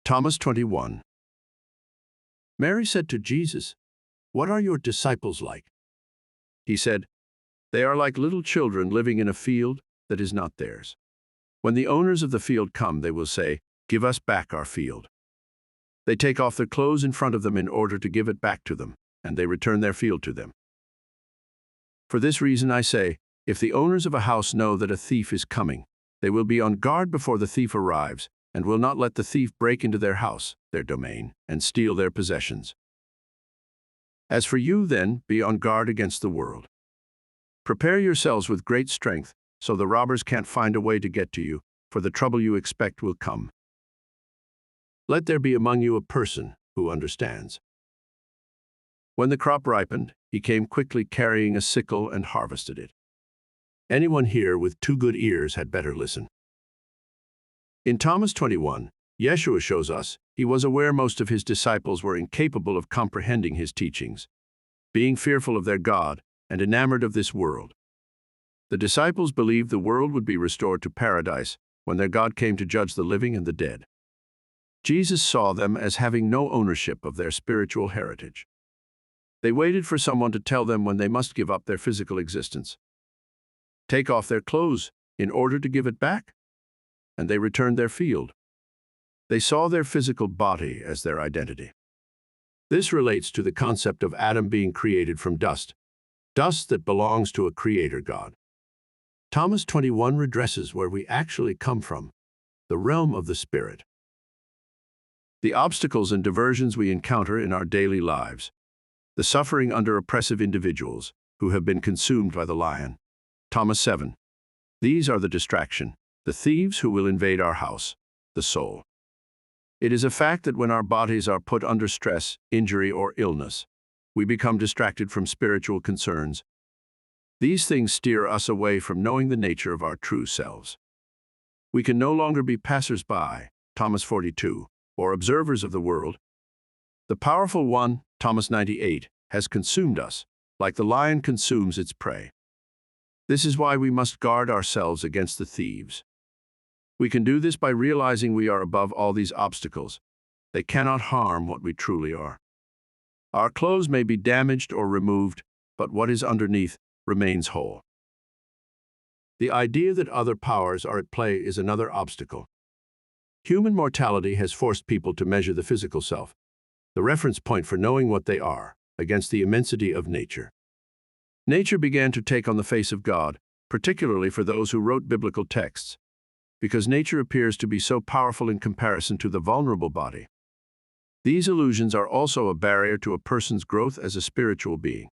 Thomas 21. Mary said to Jesus, "What are your disciples like?" He said, "They are like little children living in a field that is not theirs. When the owners of the field come, they will say, 'Give us back our field.' They take off their clothes in front of them in order to give it back to them, and they return their field to them. For this reason I say, if the owners of a house know that a thief is coming, they will be on guard before the thief arrives, and will not let the thief break into their house, their domain, and steal their possessions. As for you, then, be on guard against the world. Prepare yourselves with great strength, so the robbers can't find a way to get to you, for the trouble you expect will come. Let there be among you a person who understands." When the crop ripened, he came quickly carrying a sickle and harvested it. Anyone here with 2 good ears had better listen. In Thomas 21, Yeshua shows us he was aware most of his disciples were incapable of comprehending his teachings, being fearful of their God and enamored of this world. The disciples believed the world would be restored to paradise when their God came to judge the living and the dead. Jesus saw them as having no ownership of their spiritual heritage. They waited for someone to tell them when they must give up their physical existence, take off their clothes in order to give it back, and they returned their field. They saw their physical body as their identity. This relates to the concept of Adam being created from dust, dust that belongs to a creator God. Thomas 21 redresses where we actually come from, the realm of the spirit. The obstacles and diversions we encounter in our daily lives, the suffering under oppressive individuals who have been consumed by the lion. Thomas 7. These are the distraction, the thieves who will invade our house, the soul. It is a fact that when our bodies are put under stress, injury, or illness, we become distracted from spiritual concerns. These things steer us away from knowing the nature of our true selves. We can no longer be passers-by, Thomas 42, or observers of the world. The powerful one, Thomas 98, has consumed us, like the lion consumes its prey. This is why we must guard ourselves against the thieves. We can do this by realizing we are above all these obstacles. They cannot harm what we truly are. Our clothes may be damaged or removed, but what is underneath remains whole. The idea that other powers are at play is another obstacle. Human mortality has forced people to measure the physical self, the reference point for knowing what they are, against the immensity of nature. Nature began to take on the face of God, particularly for those who wrote biblical texts, because nature appears to be so powerful in comparison to the vulnerable body. These illusions are also a barrier to a person's growth as a spiritual being,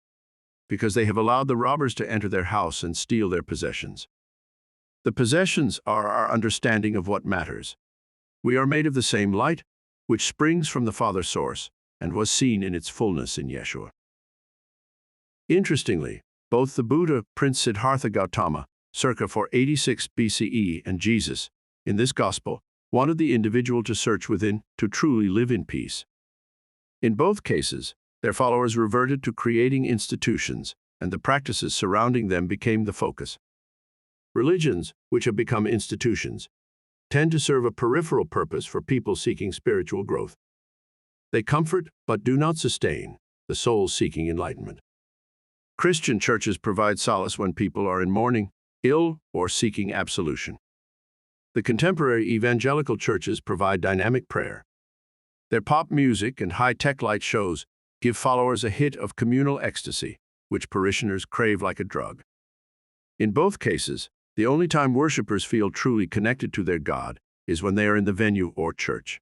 because they have allowed the robbers to enter their house and steal their possessions. The possessions are our understanding of what matters. We are made of the same light, which springs from the Father source and was seen in its fullness in Yeshua. Interestingly, both the Buddha, Prince Siddhartha Gautama, circa 486 BCE, and Jesus, in this gospel, wanted the individual to search within to truly live in peace. In both cases, their followers reverted to creating institutions, and the practices surrounding them became the focus. Religions, which have become institutions, tend to serve a peripheral purpose for people seeking spiritual growth. They comfort, but do not sustain, the soul seeking enlightenment. Christian churches provide solace when people are in mourning, ill, or seeking absolution. The contemporary evangelical churches provide dynamic prayer. Their pop music and high-tech light shows give followers a hit of communal ecstasy, which parishioners crave like a drug. In both cases, the only time worshipers feel truly connected to their God is when they are in the venue or church.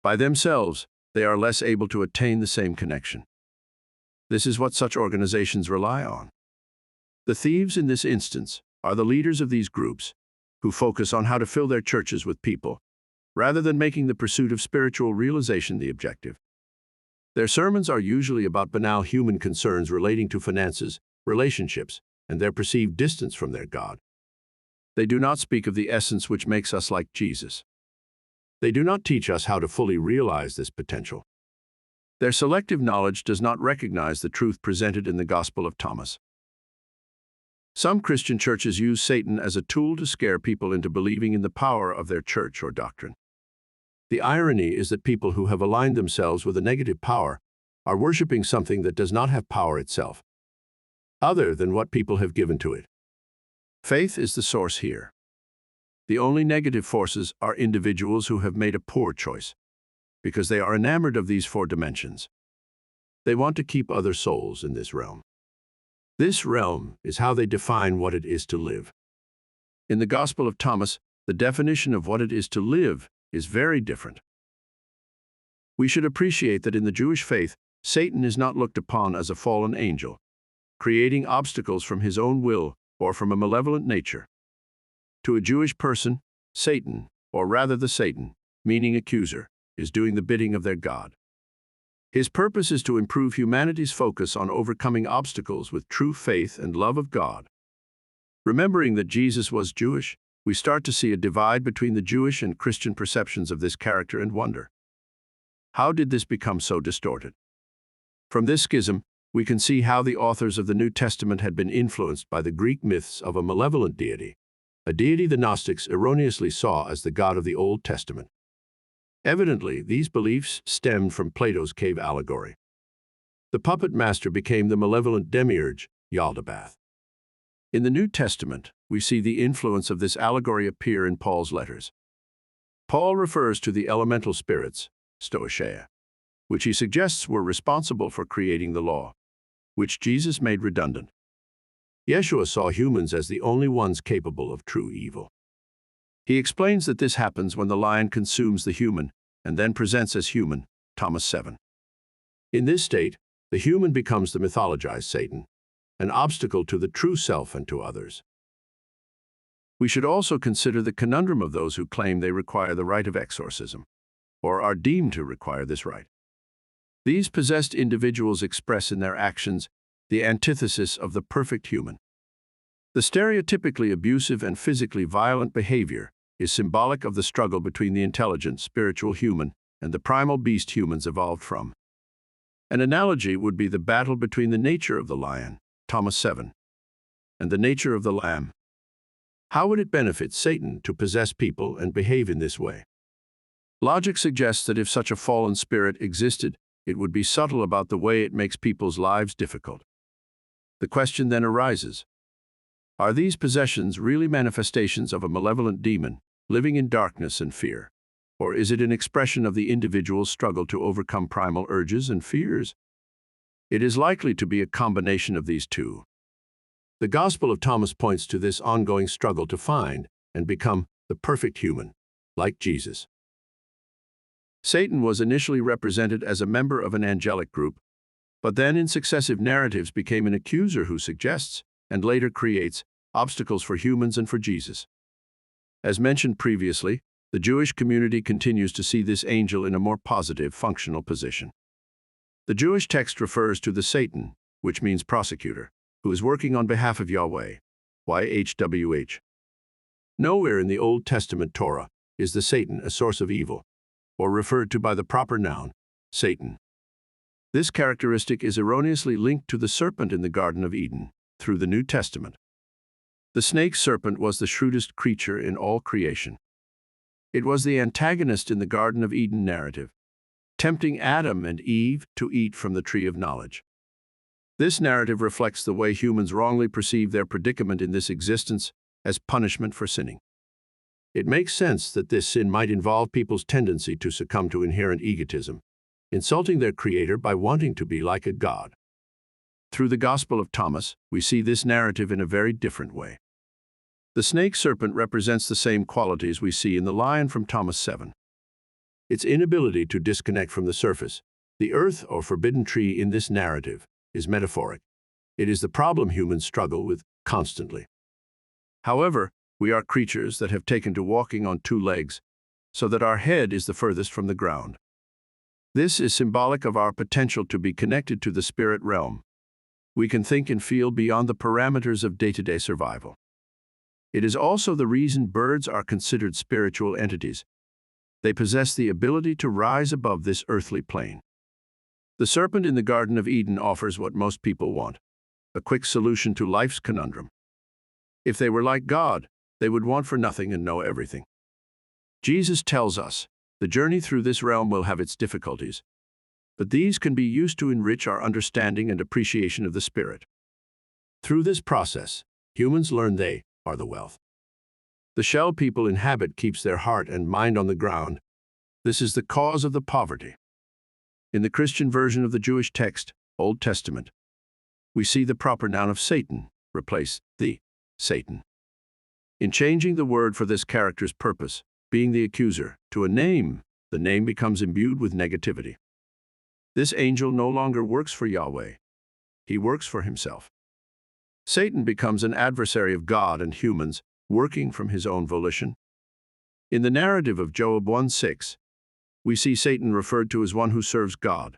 By themselves, they are less able to attain the same connection. This is what such organizations rely on. The thieves in this instance are the leaders of these groups, who focus on how to fill their churches with people, rather than making the pursuit of spiritual realization the objective. Their sermons are usually about banal human concerns relating to finances, relationships, and their perceived distance from their God. They do not speak of the essence which makes us like Jesus. They do not teach us how to fully realize this potential. Their selective knowledge does not recognize the truth presented in the Gospel of Thomas. Some Christian churches use Satan as a tool to scare people into believing in the power of their church or doctrine. The irony is that people who have aligned themselves with a negative power are worshiping something that does not have power itself, other than what people have given to it. Faith is the source here. The only negative forces are individuals who have made a poor choice, because they are enamored of these 4 dimensions. They want to keep other souls in this realm. This realm is how they define what it is to live. In the Gospel of Thomas, the definition of what it is to live is very different. We should appreciate that in the Jewish faith, Satan is not looked upon as a fallen angel, creating obstacles from his own will or from a malevolent nature. To a Jewish person, Satan, or rather the Satan, meaning accuser, is doing the bidding of their God. His purpose is to improve humanity's focus on overcoming obstacles with true faith and love of God. Remembering that Jesus was Jewish, we start to see a divide between the Jewish and Christian perceptions of this character and wonder. How did this become so distorted? From this schism, we can see how the authors of the New Testament had been influenced by the Greek myths of a malevolent deity, a deity the Gnostics erroneously saw as the God of the Old Testament. Evidently, these beliefs stemmed from Plato's cave allegory. The puppet master became the malevolent demiurge, Yaldabaoth. In the New Testament, we see the influence of this allegory appear in Paul's letters. Paul refers to the elemental spirits, stoicheia, which he suggests were responsible for creating the law, which Jesus made redundant. Yeshua saw humans as the only ones capable of true evil. He explains that this happens when the lion consumes the human and then presents as human, Thomas 7. In this state, the human becomes the mythologized Satan, an obstacle to the true self and to others. We should also consider the conundrum of those who claim they require the rite of exorcism, or are deemed to require this rite. These possessed individuals express in their actions the antithesis of the perfect human. The stereotypically abusive and physically violent behavior is symbolic of the struggle between the intelligent, spiritual human and the primal beast humans evolved from. An analogy would be the battle between the nature of the lion, Thomas 7, and the nature of the lamb. How would it benefit Satan to possess people and behave in this way? Logic suggests that if such a fallen spirit existed, it would be subtle about the way it makes people's lives difficult. The question then arises, are these possessions really manifestations of a malevolent demon, living in darkness and fear? Or is it an expression of the individual's struggle to overcome primal urges and fears? It is likely to be a combination of these two. The Gospel of Thomas points to this ongoing struggle to find and become the perfect human, like Jesus. Satan was initially represented as a member of an angelic group, but then in successive narratives became an accuser who suggests, and later creates, obstacles for humans and for Jesus. As mentioned previously, the Jewish community continues to see this angel in a more positive, functional position. The Jewish text refers to the Satan, which means prosecutor, who is working on behalf of Yahweh, YHWH. Nowhere in the Old Testament Torah is the Satan a source of evil, or referred to by the proper noun, Satan. This characteristic is erroneously linked to the serpent in the Garden of Eden, through the New Testament. The snake serpent was the shrewdest creature in all creation. It was the antagonist in the Garden of Eden narrative, tempting Adam and Eve to eat from the tree of knowledge. This narrative reflects the way humans wrongly perceive their predicament in this existence as punishment for sinning. It makes sense that this sin might involve people's tendency to succumb to inherent egotism, insulting their Creator by wanting to be like a god. Through the Gospel of Thomas, we see this narrative in a very different way. The snake serpent represents the same qualities we see in the lion from Thomas 7. Its inability to disconnect from the surface, the earth or forbidden tree in this narrative, is metaphoric. It is the problem humans struggle with constantly. However, we are creatures that have taken to walking on 2 legs, so that our head is the furthest from the ground. This is symbolic of our potential to be connected to the spirit realm. We can think and feel beyond the parameters of day-to-day survival. It is also the reason birds are considered spiritual entities. They possess the ability to rise above this earthly plane. The serpent in the Garden of Eden offers what most people want, a quick solution to life's conundrum. If they were like God, they would want for nothing and know everything. Jesus tells us, The journey through this realm will have its difficulties, but these can be used to enrich our understanding and appreciation of the Spirit. Through this process, humans learn they are the wealth. The shell people inhabit keeps their heart and mind on the ground. This is the cause of the poverty. In the Christian version of the Jewish text, Old Testament, we see the proper noun of Satan replace the Satan. In changing the word for this character's purpose, being the accuser, to a name, the name becomes imbued with negativity. This angel no longer works for Yahweh. He works for himself. Satan becomes an adversary of God and humans, working from his own volition. In the narrative of Job 1:6, we see Satan referred to as one who serves God.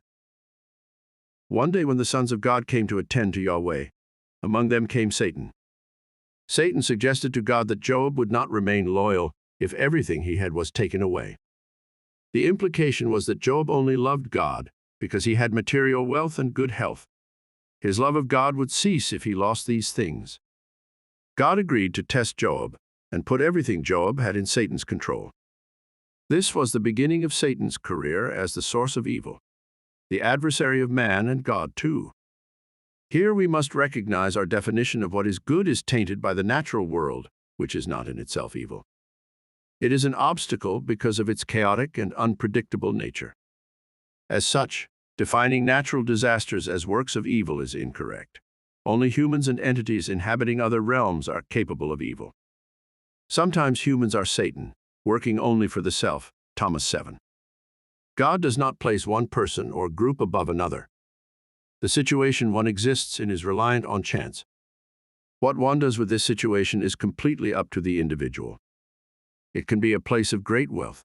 One day when the sons of God came to attend to Yahweh, among them came Satan. Satan suggested to God that Job would not remain loyal if everything he had was taken away. The implication was that Job only loved God because he had material wealth and good health. His love of God would cease if he lost these things. God agreed to test Job and put everything Job had in Satan's control. This was the beginning of Satan's career as the source of evil, the adversary of man and God too. Here we must recognize our definition of what is good is tainted by the natural world, which is not in itself evil. It is an obstacle because of its chaotic and unpredictable nature. As such, defining natural disasters as works of evil is incorrect. Only humans and entities inhabiting other realms are capable of evil. Sometimes humans are Satan, working only for the self, Thomas 7. God does not place one person or group above another. The situation one exists in is reliant on chance. What one does with this situation is completely up to the individual. It can be a place of great wealth.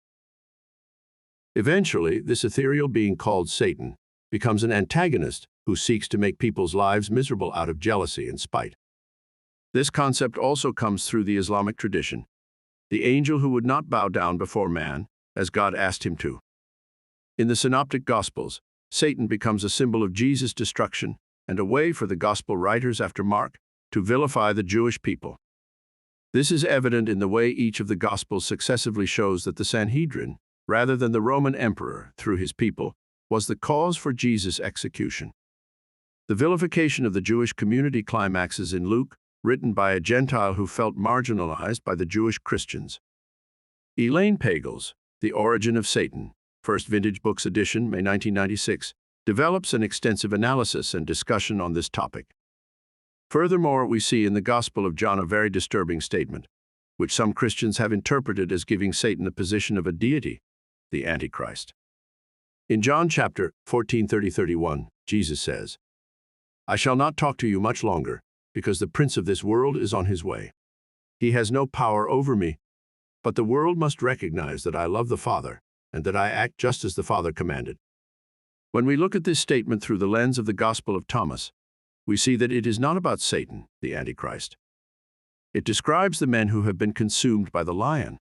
Eventually, this ethereal being called Satan becomes an antagonist who seeks to make people's lives miserable out of jealousy and spite. This concept also comes through the Islamic tradition, the angel who would not bow down before man, as God asked him to. In the Synoptic Gospels, Satan becomes a symbol of Jesus' destruction and a way for the Gospel writers after Mark to vilify the Jewish people. This is evident in the way each of the Gospels successively shows that the Sanhedrin, rather than the Roman emperor through his people, was the cause for Jesus' execution. The vilification of the Jewish community climaxes in Luke, written by a Gentile who felt marginalized by the Jewish Christians. Elaine Pagels, The Origin of Satan, First Vintage Books edition, May 1996, develops an extensive analysis and discussion on this topic. Furthermore, we see in the Gospel of John a very disturbing statement, which some Christians have interpreted as giving Satan the position of a deity, the Antichrist. In John chapter 14:30-31, Jesus says, "I shall not talk to you much longer, because the prince of this world is on his way. He has no power over me, but the world must recognize that I love the Father, and that I act just as the Father commanded." When we look at this statement through the lens of the Gospel of Thomas, we see that it is not about Satan, the Antichrist. It describes the men who have been consumed by the lion.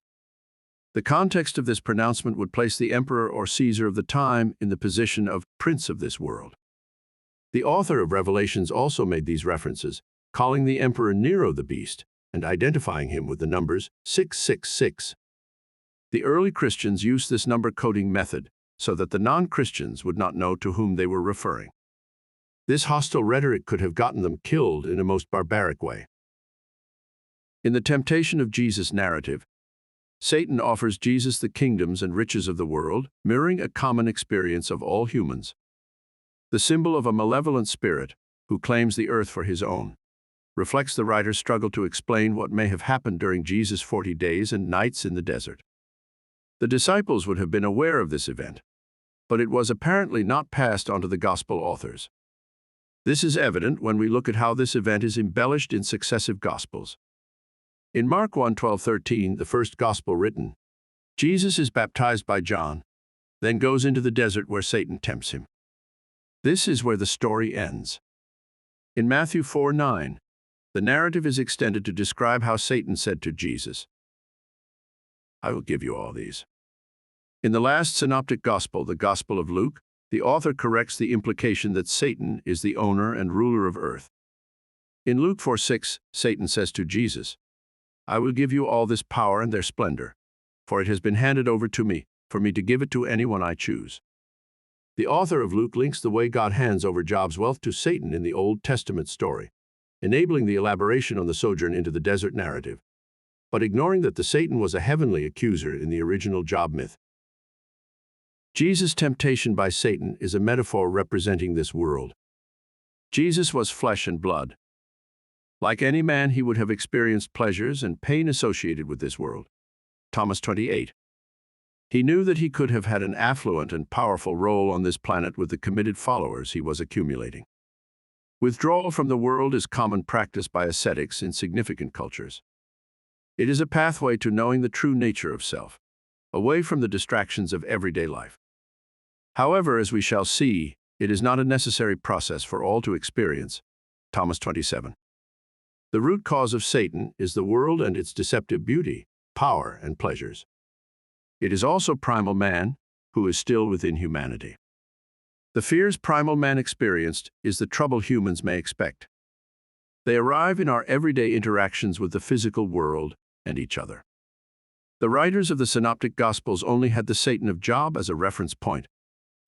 The context of this pronouncement would place the emperor or Caesar of the time in the position of prince of this world. The author of Revelations also made these references, calling the emperor Nero the beast and identifying him with the numbers 666. The early Christians used this number coding method so that the non-Christians would not know to whom they were referring. This hostile rhetoric could have gotten them killed in a most barbaric way. In the temptation of Jesus narrative, Satan offers Jesus the kingdoms and riches of the world, mirroring a common experience of all humans. The symbol of a malevolent spirit who claims the earth for his own reflects the writer's struggle to explain what may have happened during Jesus' 40 days and nights in the desert. The disciples would have been aware of this event, but it was apparently not passed on to the Gospel authors. This is evident when we look at how this event is embellished in successive Gospels. In Mark 1:12-13, the first Gospel written, Jesus is baptized by John, then goes into the desert where Satan tempts him. This is where the story ends. In Matthew 4:9, the narrative is extended to describe how Satan said to Jesus, "I will give you all these." In the last synoptic gospel, the Gospel of Luke, the author corrects the implication that Satan is the owner and ruler of earth. In Luke 4:6, Satan says to Jesus, "I will give you all this power and their splendor, for it has been handed over to me, for me to give it to anyone I choose. The author of Luke links the way God hands over Job's wealth to Satan in the Old Testament story, enabling the elaboration on the sojourn into the desert narrative, but ignoring that the Satan was a heavenly accuser in the original Job myth. Jesus' temptation by Satan is a metaphor representing this world. Jesus was flesh and blood. Like any man, he would have experienced pleasures and pain associated with this world. Thomas 28. He knew that he could have had an affluent and powerful role on this planet with the committed followers he was accumulating. Withdrawal from the world is common practice by ascetics in significant cultures. It is a pathway to knowing the true nature of self, away from the distractions of everyday life. However, as we shall see, it is not a necessary process for all to experience. Thomas 27. The root cause of Satan is the world and its deceptive beauty, power, and pleasures. It is also primal man, who is still within humanity. The fears primal man experienced is the trouble humans may expect. They arrive in our everyday interactions with the physical world and each other. The writers of the Synoptic Gospels only had the Satan of Job as a reference point.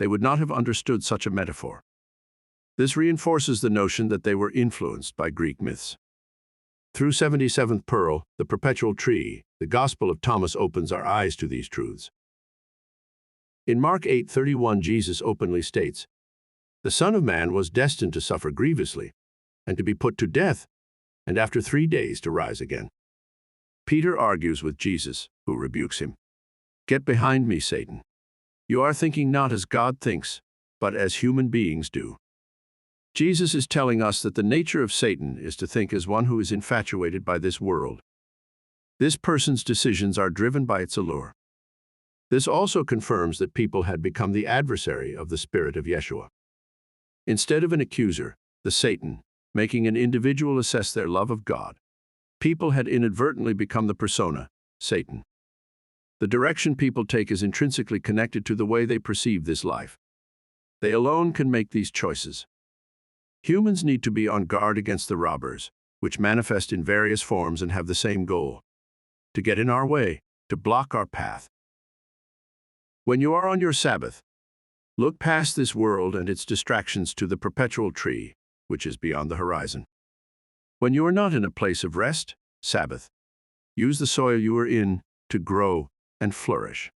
They would not have understood such a metaphor. This reinforces the notion that they were influenced by Greek myths. Through 77th Pearl, the Perpetual Tree, the Gospel of Thomas opens our eyes to these truths. In Mark 8:31, Jesus openly states, "The Son of Man was destined to suffer grievously, and to be put to death, and after 3 days to rise again." Peter argues with Jesus, who rebukes him. "Get behind me, Satan. You are thinking not as God thinks, but as human beings do." Jesus is telling us that the nature of Satan is to think as one who is infatuated by this world. This person's decisions are driven by its allure. This also confirms that people had become the adversary of the Spirit of Yeshua. Instead of an accuser, the Satan, making an individual assess their love of God, people had inadvertently become the persona, Satan. The direction people take is intrinsically connected to the way they perceive this life. They alone can make these choices. Humans need to be on guard against the robbers, which manifest in various forms and have the same goal: to get in our way, to block our path. When you are on your Sabbath, look past this world and its distractions to the perpetual tree, which is beyond the horizon. When you are not in a place of rest, Sabbath, use the soil you are in to grow and flourish.